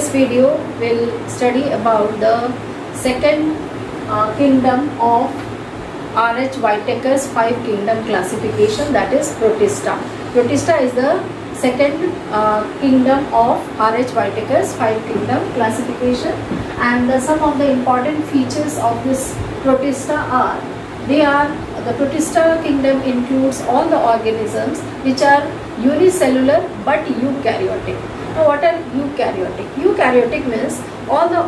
this video we'll study about the second kingdom of R.H. Whittaker's 5 kingdom classification, that is Protista. Protista is the second kingdom of R.H. Whittaker's 5 kingdom classification, and some of the important features of this Protista are, the Protista kingdom includes all the organisms which are unicellular but eukaryotic. Now what are eukaryotic? Eukaryotic means all the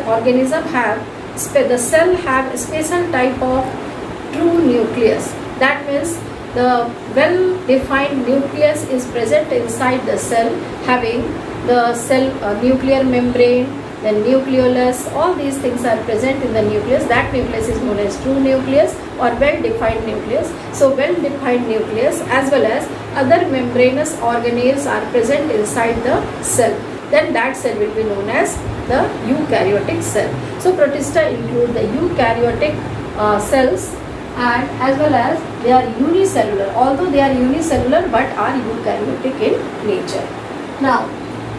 organism have, the cell have a special type of true nucleus. That means the well-defined nucleus is present inside the cell, having the cell nuclear membrane, the nucleolus, all these things are present in the nucleus. That nucleus is known as true nucleus or well-defined nucleus. So well-defined nucleus as well as other membranous organelles are present inside the cell. Then that cell will be known as the eukaryotic cell. So Protista include the eukaryotic cells, and as well as they are unicellular, although they are unicellular but are eukaryotic in nature. Now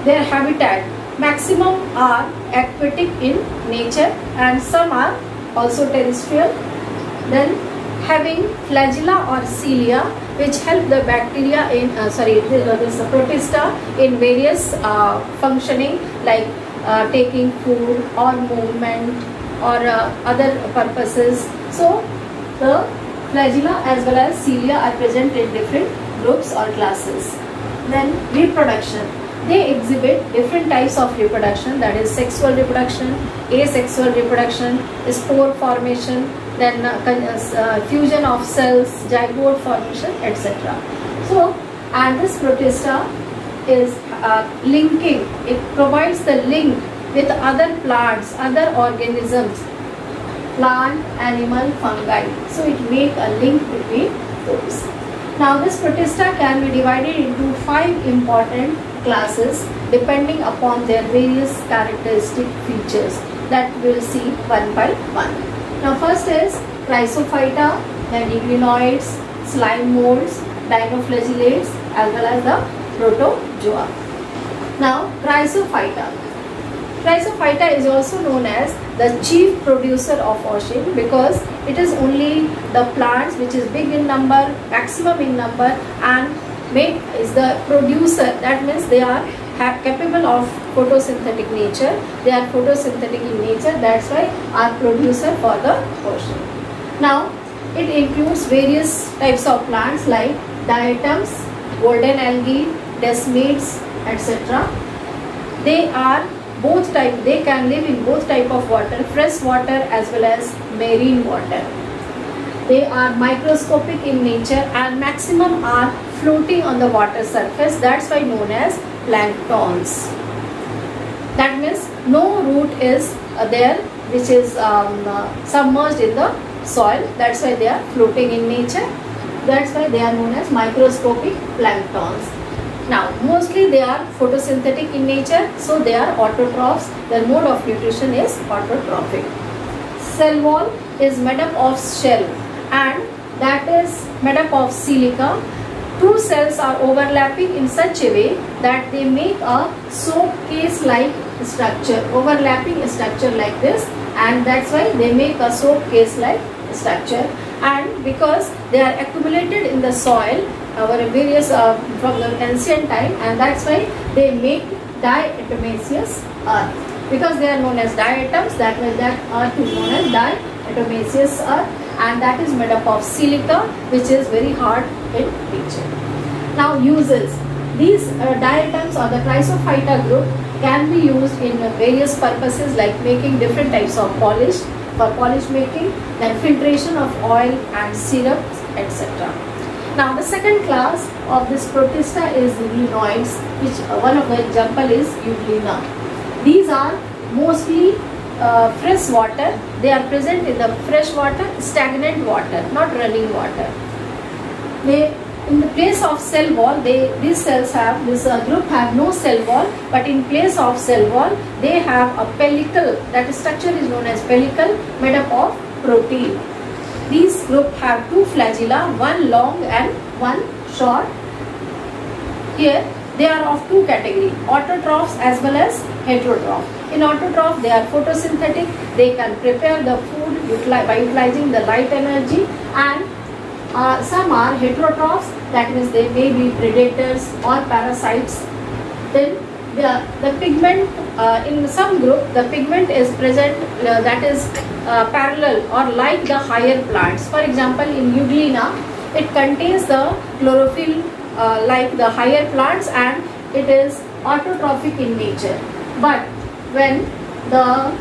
their habitat, maximum are aquatic in nature and some are also terrestrial. Then having flagella or cilia which help the bacteria in this Protista in various functioning, like taking food or movement or other purposes. So the flagella as well as cilia are present in different groups or classes. Then reproduction, they exhibit different types of reproduction, that is sexual reproduction, asexual reproduction, spore formation, then fusion of cells, zygote formation, etc. So, and this Protista is linking, it provides the link with other plants, other organisms, plant, animal, fungi. So it make a link between those. Now this Protista can be divided into 5 important classes depending upon their various characteristic features that we will see one by one. Now first is Chrysophyta, then Euglenoids, slime molds, dinoflagellates as well as the protozoa. Now Chrysophyta. Chrysophyta is also known as the chief producer of ocean because it is only the plants which is big in number, maximum in number, and is the producer. That means they are capable of photosynthetic nature. They are photosynthetic in nature. That's why are producer for the ocean. Now it includes various types of plants like diatoms, golden algae, desmids, etc. They are both type, they can live in both type of water, fresh water as well as marine water. They are microscopic in nature and maximum are floating on the water surface. That's why known as planktons. That means no root is there which is submerged in the soil. That's why they are floating in nature. That's why they are known as microscopic planktons. Now mostly they are photosynthetic in nature, so they are autotrophs. Their mode of nutrition is autotrophic. Cell wall is made up of shell and that is made up of silica. Two cells are overlapping in such a way that they make a soap case like structure, overlapping structure like this, and that's why they make a soap case like structure. And because they are accumulated in the soil over various from the ancient time, and that's why they make diatomaceous earth. Because they are known as diatoms, that means that earth is known as diatomaceous earth, and that is made up of silica which is very hard in nature. Now uses, these diatoms or the Chrysophyta group can be used in various purposes like making different types of polish, for polish making, then filtration of oil and syrups, etc. Now the second class of this Protista is Euglenoids, which one of the example is Euglena. These are mostly fresh water. They are present in the fresh water, stagnant water, not running water. They, in the place of cell wall, these cells have, this group have no cell wall, but in place of cell wall they have a pellicle. That structure is known as pellicle, made up of protein. These group have 2 flagella, one long and one short. Here they are of 2 categories, autotrophs as well as heterotroph. In autotroph, they are photosynthetic. They can prepare the food by utilizing the light energy, and some are heterotrophs, that means they may be predators or parasites. Then the pigment, in some group the pigment is present that is parallel or like the higher plants. For example, in Euglena, it contains the chlorophyll like the higher plants, and it is autotrophic in nature. But when the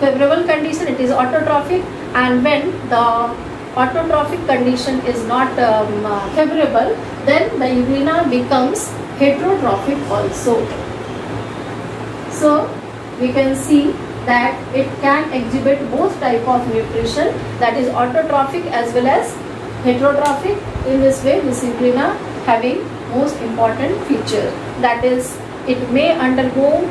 favorable condition, it is autotrophic, and when the autotrophic condition is not favorable, then the Euglena becomes heterotrophic also. So we can see that it can exhibit both type of nutrition, that is autotrophic as well as heterotrophic. In this way, this Euglena having most important feature, that is it may undergo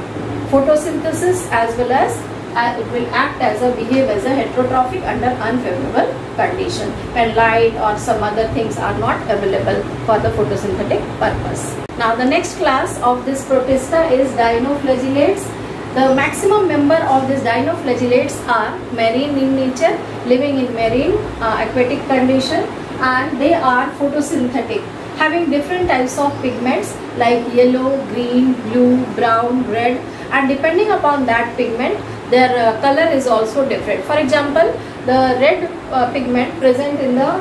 photosynthesis as well as it will act as behave as a heterotrophic under unfavorable condition when light or some other things are not available for the photosynthetic purpose. Now the next class of this protista is dinoflagellates. The maximum member of these dinoflagellates are marine in nature, living in marine aquatic condition, and they are photosynthetic, having different types of pigments like yellow, green, blue, brown, red, and depending upon that pigment, their color is also different. For example, the red pigment present in the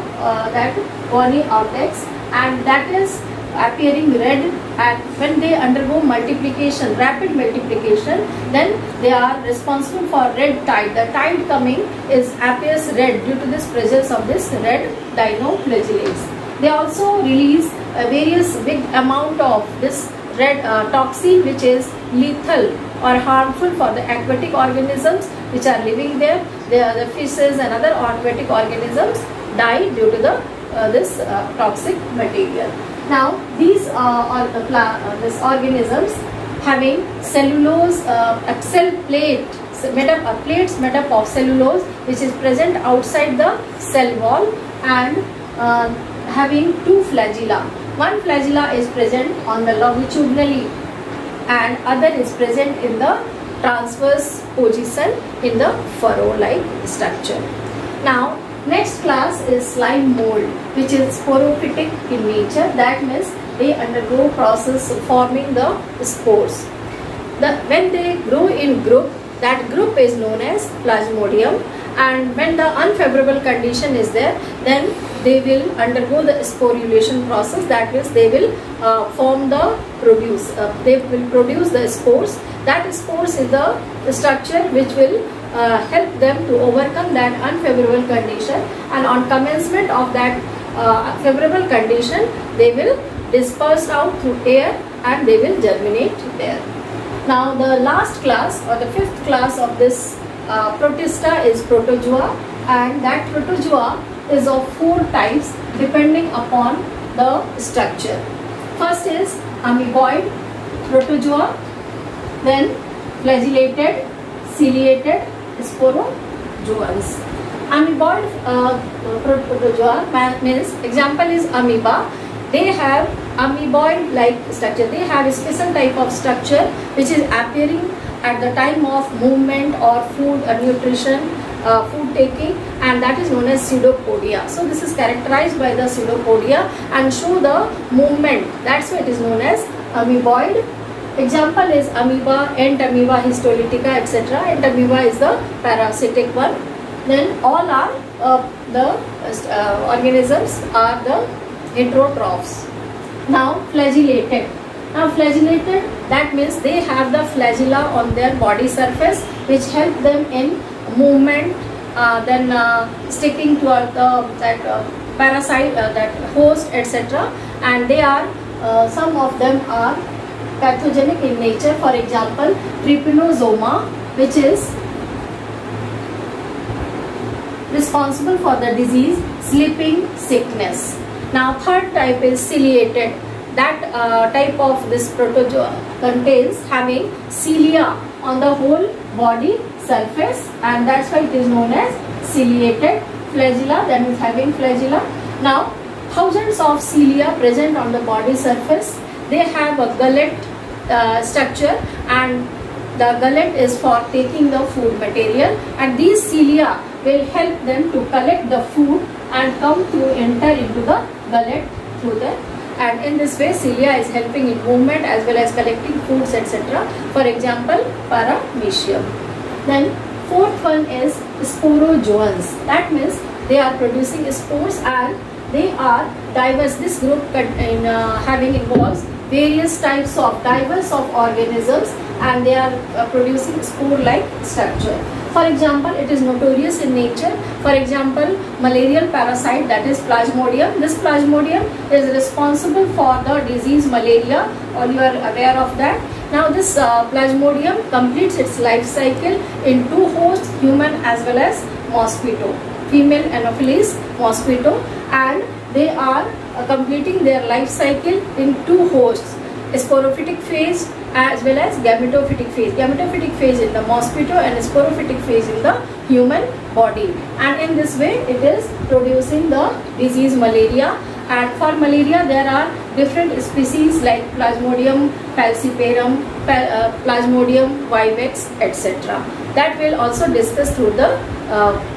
that bony cortex, and that is appearing red, and when they undergo multiplication, rapid multiplication, then they are responsible for red tide. The tide coming appears red due to this presence of this red dinoflagellates. They also release a various big amount of this red toxin, which is lethal or harmful for the aquatic organisms which are living there. The fishes and other aquatic organisms die due to the this toxic material. Now these this organisms having cellulose, cell plate plates made up of cellulose, which is present outside the cell wall, and having two flagella. One flagella is present on the longitudinally, and other is present in the transverse position in the furrow-like structure. Now next class is slime mold, which is sporophytic in nature. That means they undergo process forming the spores. When they grow in group, that group is known as plasmodium, and when the unfavorable condition is there, then they will undergo the sporulation process. That means they will they will produce the spores. That spores is the structure which will help them to overcome that unfavorable condition, and on commencement of that favorable condition, they will disperse out through air and they will germinate there. Now the last class, or the fifth class of this protista is protozoa, and that protozoa is of 4 types depending upon the structure. First is amoeboid protozoa, then flagellated, ciliated sporozoans. Amoeboid protozoa means, example is amoeba. They have amoeboid like structure. They have a special type of structure which is appearing at the time of movement or food nutrition, food taking, and that is known as pseudopodia. So this is characterized by the pseudopodia and show the movement. That's why it is known as amoeboid. Example is amoeba, ant amoeba, histolytica, etc. Ant amoeba is the parasitic one. Then all are the organisms are the heterotrophs. Now flagellated. Now flagellated, that means they have the flagella on their body surface which help them in movement, then sticking to that parasite, that host, etc. And they are some of them are pathogenic in nature. For example, trypanosoma, which is responsible for the disease sleeping sickness. Now third type is ciliated. That type of this protozoa contains having cilia on the whole body surface, and that's why it is known as ciliated. Flagella, that is having flagella. Now thousands of cilia present on the body surface. They have a gullet structure, and the gullet is for taking the food material, and these cilia will help them to collect the food and come to enter into the gullet through the, and in this way cilia is helping in movement as well as collecting foods, etc. For example, paramecium. Then fourth one is sporozoans. That means they are producing spores and they are diverse. This group having involves various types of diverse of organisms, and they are producing spore-like structure. For example, it is notorious in nature. For example, malarial parasite, that is Plasmodium. This Plasmodium is responsible for the disease malaria. All you are aware of that. Now this Plasmodium completes its life cycle in two hosts, human as well as mosquito, female Anopheles mosquito, and they are completing their life cycle in two hosts, sporophytic phase as well as gametophytic phase. Gametophytic phase in the mosquito and sporophytic phase in the human body, and in this way it is producing the disease malaria. And for malaria there are different species like Plasmodium falciparum, Plasmodium vivax, etc. That will also discuss through the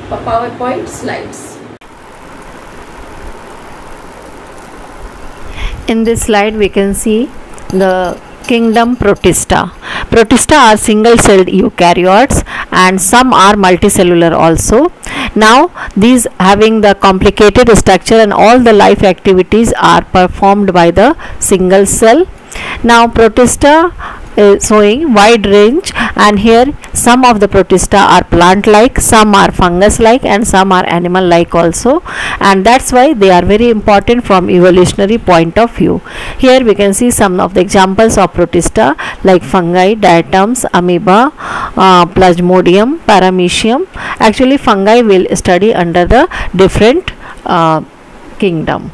PowerPoint slides. In this slide we can see the kingdom Protista. Protista are single-celled eukaryotes and some are multicellular also. Now these having the complicated structure and all the life activities are performed by the single cell. Now Protista showing wide range, and here some of the Protista are plant like, some are fungus like, and some are animal like also, and that's why they are very important from evolutionary point of view. Here we can see some of the examples of Protista like fungi, diatoms, amoeba, Plasmodium, paramecium. Actually fungi will study under the different kingdom.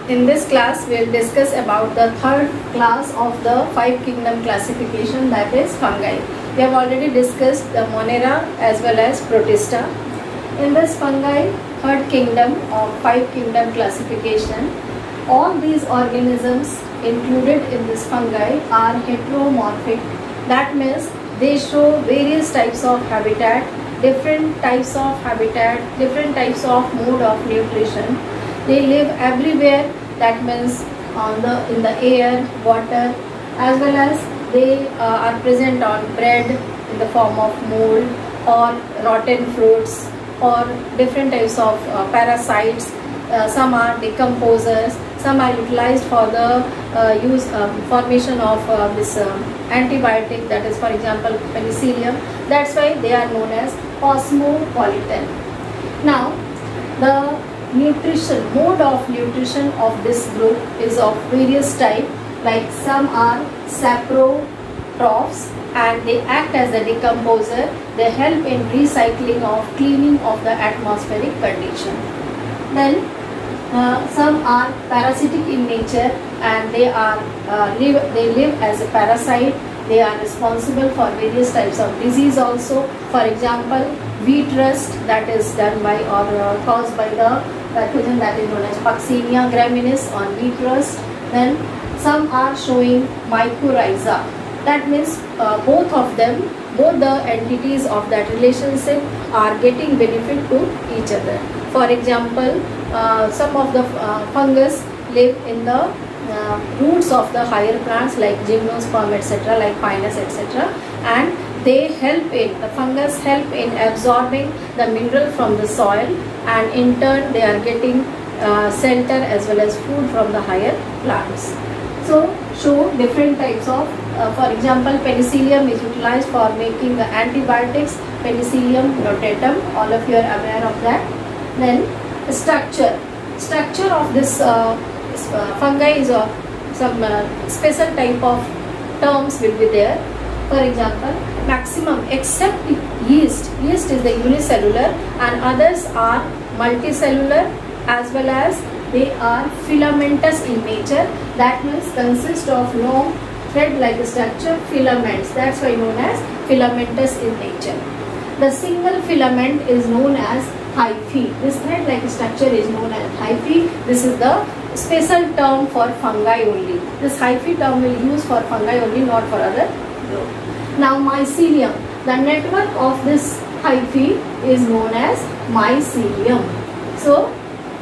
In this class, we will discuss about the third class of the 5 kingdom classification, that is fungi. We have already discussed the Monera as well as Protista. In this fungi, third kingdom of 5 kingdom classification, all these organisms included in this fungi are heteromorphic. That means they show various types of habitat, different types of habitat, different types of mode of nutrition. They live everywhere, that means in the air, water, as well as they are present on bread in the form of mold or rotten fruits or different types of parasites. Some are decomposers, some are utilized for the formation of this antibiotic, that is for example penicillium. That's why they are known as cosmopolitan. Now the mode of nutrition of this group is of various type, like some are saprotrophs and they act as a decomposer. They help in recycling of cleaning of the atmospheric condition. Then some are parasitic in nature and they live as a parasite. They are responsible for various types of disease also. For example, wheat rust, that is done by or caused by the pathogen that is known as Puccinia graminis on wheat rust. Then some are showing mycorrhiza. That means both the entities of that relationship are getting benefit to each other. For example, some of the fungus live in the roots of the higher plants like gymnosperm, etc., like pinus, etc., and they the fungus help in absorbing the mineral from the soil, and in turn they are getting shelter as well as food from the higher plants. So show different types of, for example, penicillium is utilized for making the antibiotics, Penicillium notatum, all of you are aware of that. Then structure of this fungi is of some special type of terms will be there. For example, maximum except yeast is the unicellular and others are multicellular, as well as they are filamentous in nature. That means consist of long thread-like structure, filaments. That's why known as filamentous in nature. The single filament is known as hyphae. This thread-like structure is known as hyphae. This is the special term for fungi only. This hyphae term will use for fungi only, not for other group. Now mycelium, the network of this hyphae is known as mycelium. So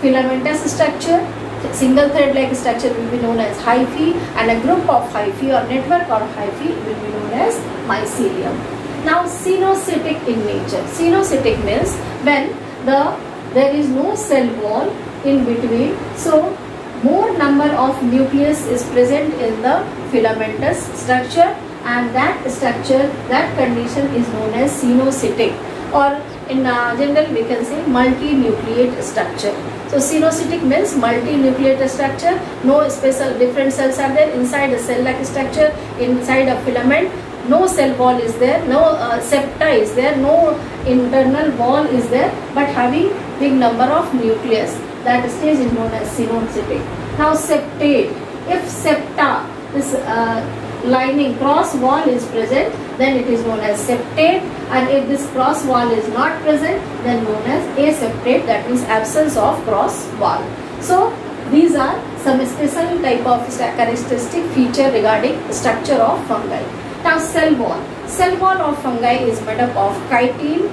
filamentous structure, single thread like structure will be known as hyphae, and a group of hyphae or network of hyphae will be known as mycelium. Now cenocytic in nature. Cenocytic means when there is no cell wall in between, so more number of nucleus is present in the filamentous structure, and that structure, that condition is known as cenocytic, or in general we can say multinucleate structure. So cenocytic means multinucleate structure, no special different cells are there inside a cell-like structure, inside a filament. No cell wall is there, no septa is there, no internal wall is there, but having big number of nucleus. That stage is known as cenocytic. Now septate. If septa, this lining cross wall is present, then it is known as septate, and if this cross wall is not present, then known as aseptate, that means absence of cross wall. So these are some special type of characteristic feature regarding structure of fungi. Now cell wall. Cell wall of fungi is made up of chitin,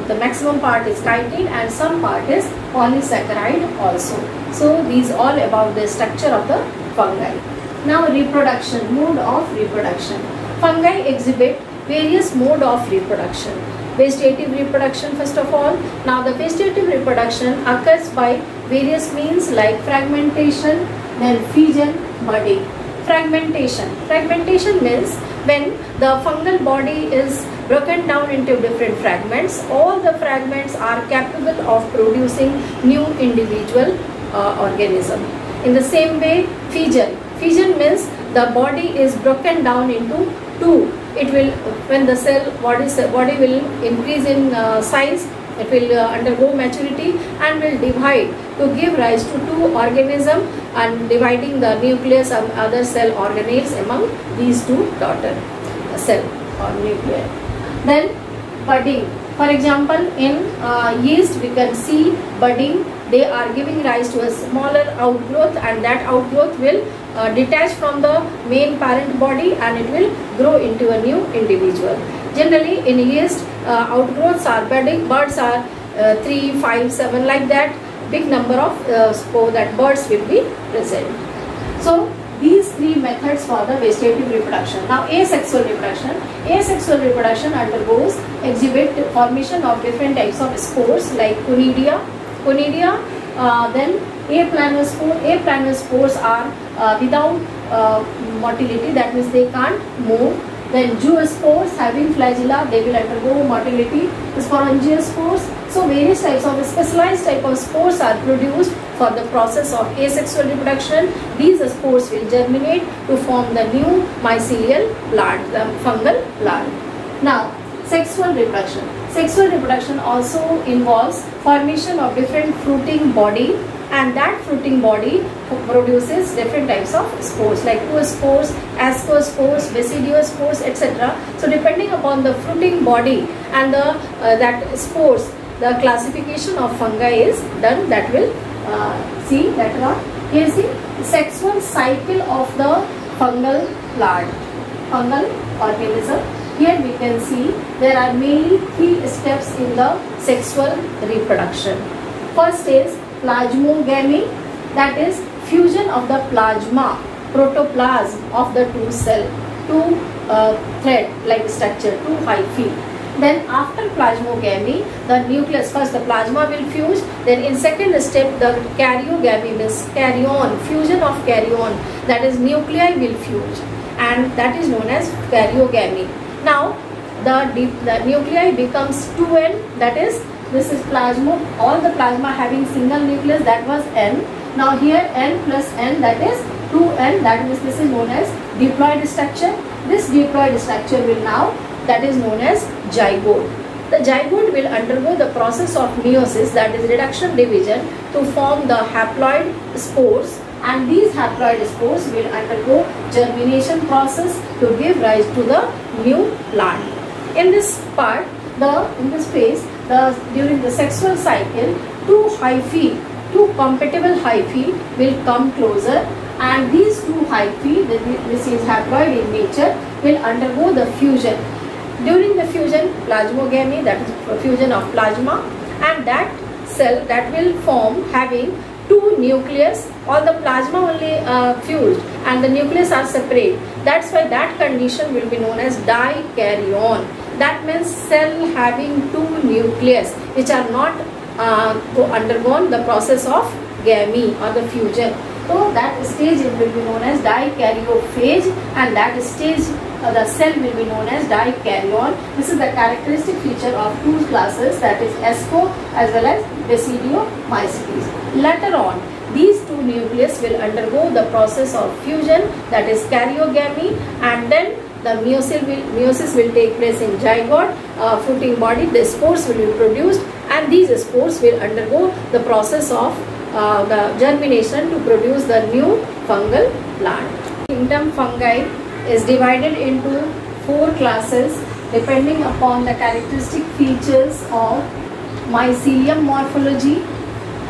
the maximum part is chitin and some part is polysaccharide also. So these all about the structure of the fungi. Now reproduction, mode of reproduction. Fungi exhibit various mode of reproduction. Vegetative reproduction first of all. Now the vegetative reproduction occurs by various means like fragmentation, then fission, budding. Fragmentation means when the fungal body is broken down into different fragments, all the fragments are capable of producing new individual organism. In the same way, fission means the body is broken down into two. It will, when the body will increase in size, it will undergo maturity and will divide to give rise to two organisms, and dividing the nucleus and other cell organelles among these two daughter cell or nuclei. Then budding. For example, in yeast we can see budding. They are giving rise to a smaller outgrowth, and that outgrowth will detach from the main parent body and it will grow into a new individual. Generally in yeast outgrowths are budding, buds are 3, 5, 7 like that. Big number of spore that buds will be present. So these three methods for the vegetative reproduction. Now asexual reproduction. Asexual reproduction undergoes exhibit formation of different types of spores like conidia, then aplanospore. Aplanospores are without motility, that means they can't move. Then zoospores having flagella, they will undergo motility. Sporangiospores. So various types of specialized type of spores are produced for the process of asexual reproduction. These spores will germinate to form the new mycelial plant, the fungal plant. Now sexual reproduction. Sexual reproduction also involves formation of different fruiting body, and that fruiting body produces different types of spores like oospores, ascospores, basidiospores, etc. So depending upon the fruiting body and the that spores, the classification of fungi is done. That will see that one. Here see sexual cycle of the fungal plant, fungal organism. Here we can see there are mainly 3 steps in the sexual reproduction. First is plasmogamy, that is fusion of the plasma, protoplasm of the two cell, two thread like structure, two hyphae. Then after plasmogamy, the nucleus, first the plasma will fuse, then in second step the karyogamy means karyon, fusion of karyon, that is nuclei will fuse, and that is known as karyogamy. Now the nuclei becomes 2n, that is this is plasma, all the plasma having single nucleus, that was n. Now here n plus n, that is 2n, that means this is known as diploid structure. This diploid structure will now, that is known as zygote. The zygote will undergo the process of meiosis, that is reduction division, to form the haploid spores, and these haploid spores will undergo germination process to give rise to the new plant. In this part, in this phase, during the sexual cycle, two hyphae two compatible hyphae will come closer, and these two hyphae, this is haploid in nature, will undergo the fusion. During the fusion, plasmogamy, that is fusion of plasma, and that cell that will form having two nucleus, or the plasma only fused and the nucleus are separate. That's why that condition will be known as dikaryon. That means cell having two nucleus which are not undergone the process of gamy or the fusion. So that stage will be known as dikaryophase, and that stage the cell will be known as dikaryon. This is the characteristic feature of two classes, that is Asco as well as Basidiomycetes. Later on, these two nucleus will undergo the process of fusion, that is karyogamy, and then the meiosis will take place in zygote, fruiting body. The spores will be produced, and these spores will undergo the process of the germination to produce the new fungal plant. Kingdom fungi is divided into 4 classes depending upon the characteristic features of mycelium morphology,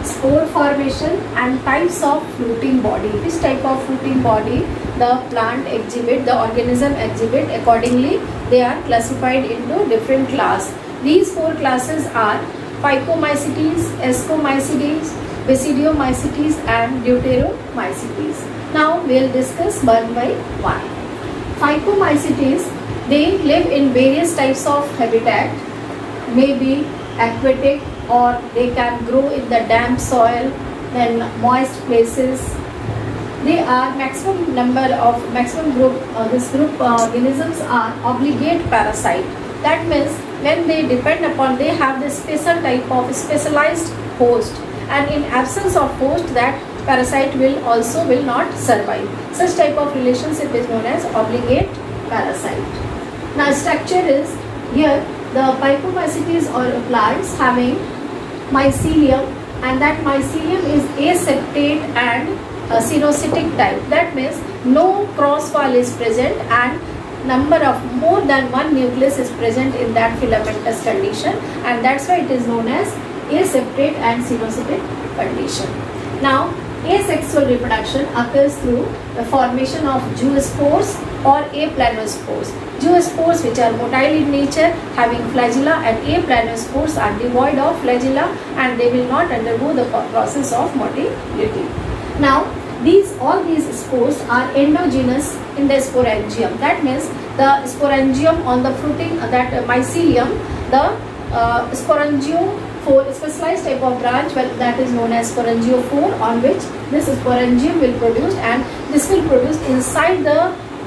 spore formation, and types of fruiting body. Which type of fruiting body the plant exhibit, the organism exhibit, accordingly they are classified into different class. These 4 classes are Phycomycetes, Ascomycetes, Basidiomycetes and Deuteromycetes. Now we will discuss one by one. Phycomycetes, they live in various types of habitat, maybe aquatic, or they can grow in the damp soil, then moist places. They are maximum group organisms are obligate parasite. That means when they depend upon, they have this special type of specialized host, and in absence of host, that parasite will not survive. Such type of relationship is known as obligate parasite. Now structure is here the Phycomycetes or plants having mycelium, and that mycelium is aseptate and cenocytic type. That means no cross wall is present and number of more than one nucleus is present in that filamentous condition, and that's why it is known as aseptate and cenocytic condition. Now asexual reproduction occurs through the formation of zoospores or aplanospores. Zoospores, which are motile in nature, having flagella, and aplanospores are devoid of flagella and they will not undergo the process of motility. Now all these spores are endogenous in the sporangium. That means the sporangium on the fruiting that mycelium, the sporangiophore, specialized type of branch, well, that is known as sporangiophore, on which this sporangium will produce, and this will produce inside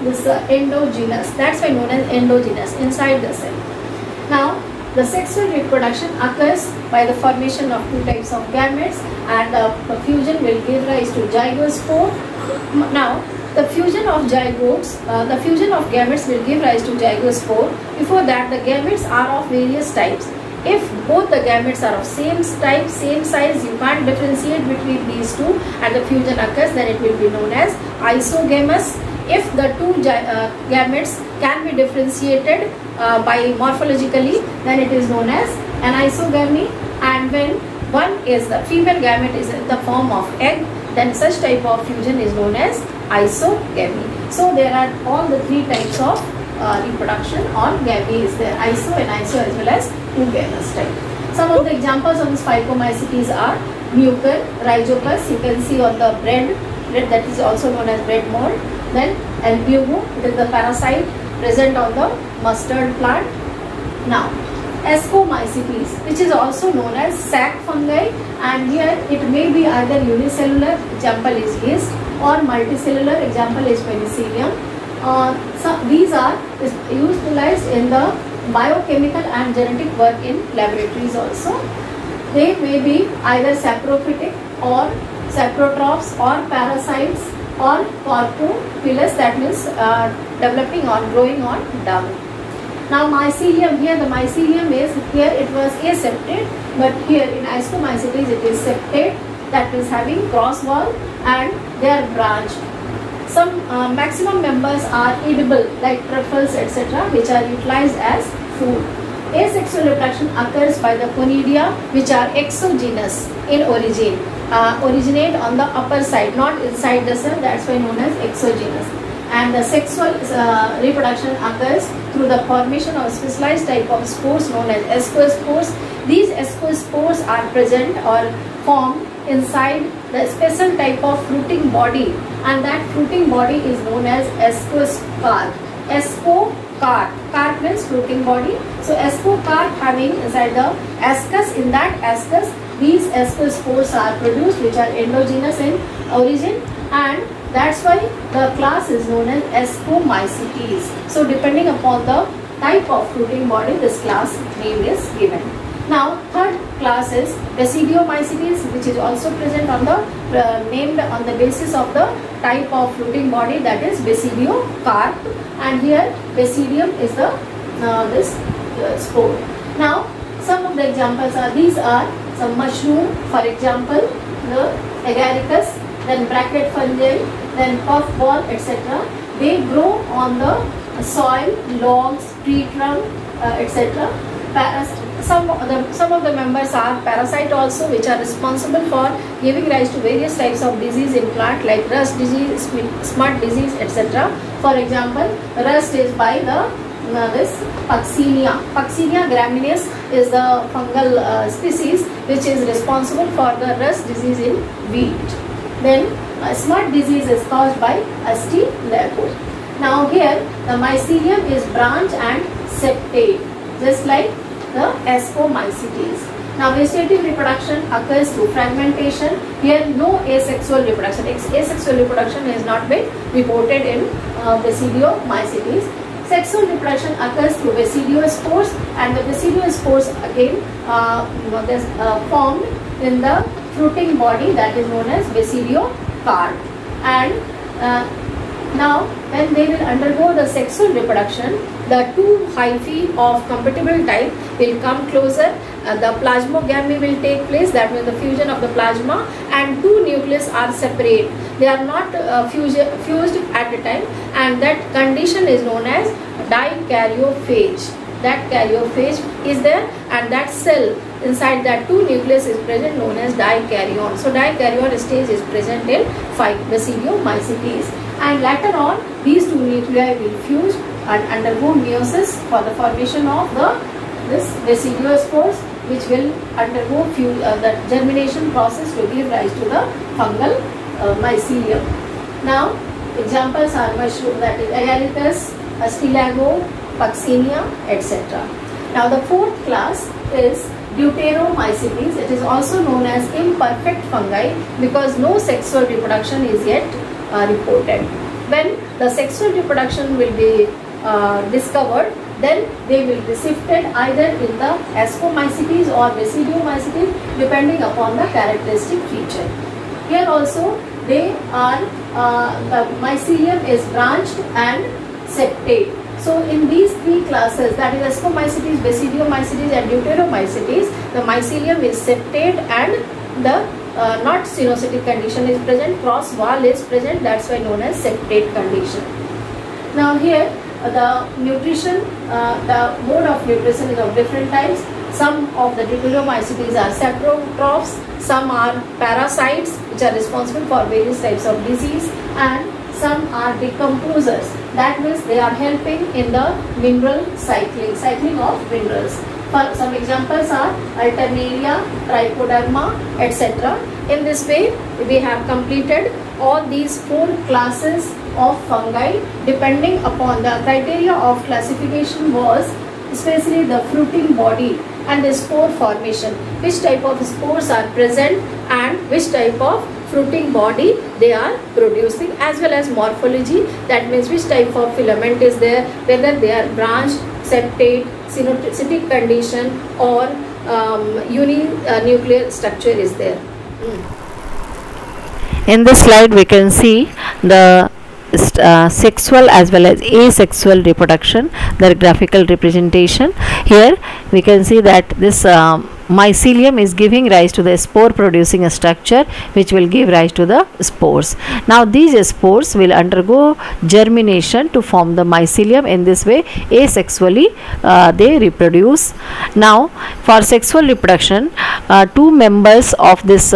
this endogenous. That's why known as endogenous, inside the cell. Now the sexual reproduction occurs by the formation of 2 types of gametes, and the fusion will give rise to zygospore. Now the fusion of zygotes, the fusion of gametes will give rise to zygospore. Before that, the gametes are of various types. If both the gametes are of same type, same size, you can't differentiate between these two, and the fusion occurs, then it will be known as isogamous. If the 2 gametes can be differentiated by morphologically, then it is known as anisogamy, and when one is the female gamete is in the form of egg, then such type of fusion is known as isogamy. So there are all the 3 types of reproduction or gamy is there, iso, aniso as well as 2 gamous type. Some of the examples of this Phycomycetes are mucor, rhizopus, you can see on the bread that is also known as bread mold. Then albugo, it is the parasite present on the mustard plant. Now Ascomycetes, which is also known as sac fungi, and here it may be either unicellular, example is yeast, or multicellular, example is penicillium. So these are utilized in the biochemical and genetic work in laboratories also. They may be either saprophytic or saprotrophs or parasites or corpophilous, that means developing or growing on dung. Now mycelium, here the mycelium is, here it was aseptate, but here in Ascomycetes it is septate, that is having cross wall and they are branched. Some maximum members are edible like truffles etc., which are utilized as food. Asexual reproduction occurs by the conidia, which are exogenous in origin. originate on the upper side, not inside the cell. That's why known as exogenous. And the sexual reproduction occurs through the formation of specialized type of spores known as ascospores. These ascospores are present or formed inside the special type of fruiting body, and that fruiting body is known as ascocarp. Ascocarp. Carp means fruiting body. So ascocarp having inside the ascus. In that ascus, these ascospores are produced, which are endogenous in origin, and that's why the class is known as Ascomycetes. So depending upon the type of fruiting body, this class name is given. Now third class is Basidiomycetes, which is also present on the named on the basis of the type of fruiting body, that is Basidiocarp, and here Basidium is the this spore. Now some of the examples are, these are some mushroom, for example the agaricus, then bracket fungi, then puffball, etc. They grow on the soil, logs, tree trunk, etc. Some of the members are parasite also, which are responsible for giving rise to various types of disease in plant, like rust disease, smut disease, etc. For example, rust is by the this Puccinia. Puccinia gramineus is the fungal species which is responsible for the rust disease in wheat. Then smut disease is caused by Astilaco. Now here the mycelium is branched and septate, just like the Ascomycetes. Now vegetative reproduction occurs through fragmentation. Here no asexual reproduction. Asexual reproduction has not been reported in Basidiomycetes. Sexual reproduction occurs through basidiospores, and the basidiospores again formed in the fruiting body, that is known as Basidiocarp. And now when they will undergo the sexual reproduction, the two hyphae of compatible type will come closer. The plasmogamy will take place, that means the fusion of the plasma, and two nucleus are separate. They are not fused at a time, and that condition is known as dikaryophage. That karyophage is there, and that cell inside that two nucleus is present, known as dikaryon. So dikaryon stage is present in Basidiomycetes, and later on these two nuclei will fuse and undergo meiosis for the formation of this basidiospores, which will undergo the germination process to give rise to the fungal mycelium. Now examples are mushroom, that is agaricus, Astilaco, Puccinia, etc. Now the fourth class is Deuteromycetes. It is also known as imperfect fungi because no sexual reproduction is yet reported. When the sexual reproduction will be discovered, then they will be sifted either in the Ascomycetes or Basidiomycetes, depending upon the characteristic feature. Here also they are the mycelium is branched and septate. So in these three classes, that is Ascomycetes, Basidiomycetes and Deuteromycetes, the mycelium is septate and the not cenocytic condition is present, cross wall is present, that's why known as septate condition. Now here the nutrition, the mode of nutrition is of different types. Some of the Deuteromycetes are saprotrophs, some are parasites which are responsible for various types of disease, and some are decomposers. That means they are helping in the mineral cycling of minerals. For some examples are Alternaria, Trichoderma, etc. In this way, we have completed all these four classes of fungi. Depending upon the criteria of classification was especially the fruiting body and the spore formation, which type of spores are present and which type of fruiting body they are producing, as well as morphology, that means which type of filament is there, whether they are branched, septate, cenocytic condition, or uninuclear structure is there. In this slide we can see the sexual as well as asexual reproduction, their graphical representation. Here we can see that this mycelium is giving rise to the spore producing a structure which will give rise to the spores. Now these spores will undergo germination to form the mycelium. In this way asexually they reproduce. Now for sexual reproduction two members of this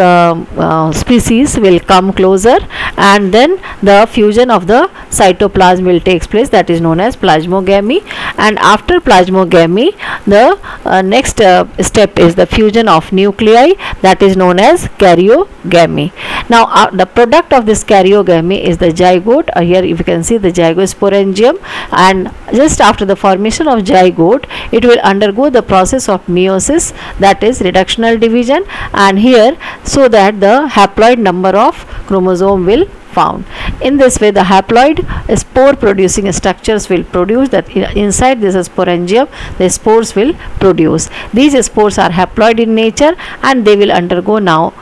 species will come closer, and then the fusion of the cytoplasm will take place, that is known as plasmogamy. And after plasmogamy, the next step is the fusion of nuclei, that is known as karyogamy. Now the product of this karyogamy is the zygote. Here you can see the zygosporangium, and just after the formation of zygote, it will undergo the process of meiosis, that is reductional division, and here so that the haploid number of chromosome will found. In this way, the haploid spore producing structures will produce, that inside this sporangium the spores will produce. These spores are haploid in nature, and they will undergo now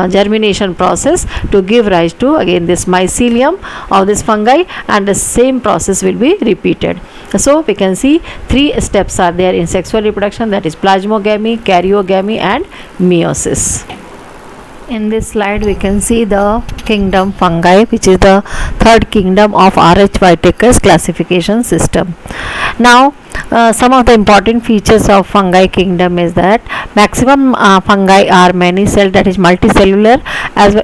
germination process to give rise to again this mycelium of this fungi, and the same process will be repeated. So we can see three steps are there in sexual reproduction, that is plasmogamy, karyogamy and meiosis. In this slide we can see the kingdom fungi, which is the third kingdom of R.H. Whittaker's classification system. Now some of the important features of fungi kingdom is that maximum fungi are many celled, that is multicellular,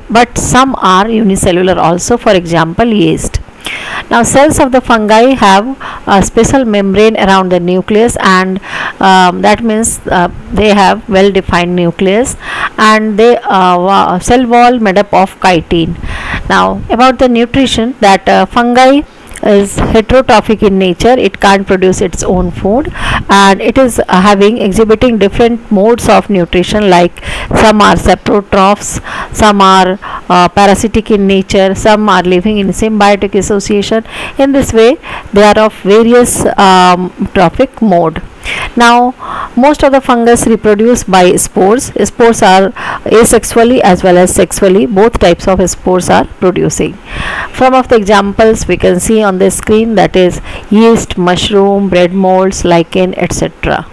but some are unicellular also, for example yeast. Now cells of the fungi have a special membrane around the nucleus, and that means they have well defined nucleus, and they cell wall made up of chitin. Now about the nutrition, that fungi is heterotrophic in nature, it can't produce its own food, and it is exhibiting different modes of nutrition, like some are saprotrophs, some are parasitic in nature, some are living in symbiotic association. In this way they are of various trophic mode. Now most of the fungus reproduce by spores. Spores are asexually as well as sexually, both types of spores are producing. Some of the examples we can see on the screen, that is yeast, mushroom, bread molds, lichen, etc.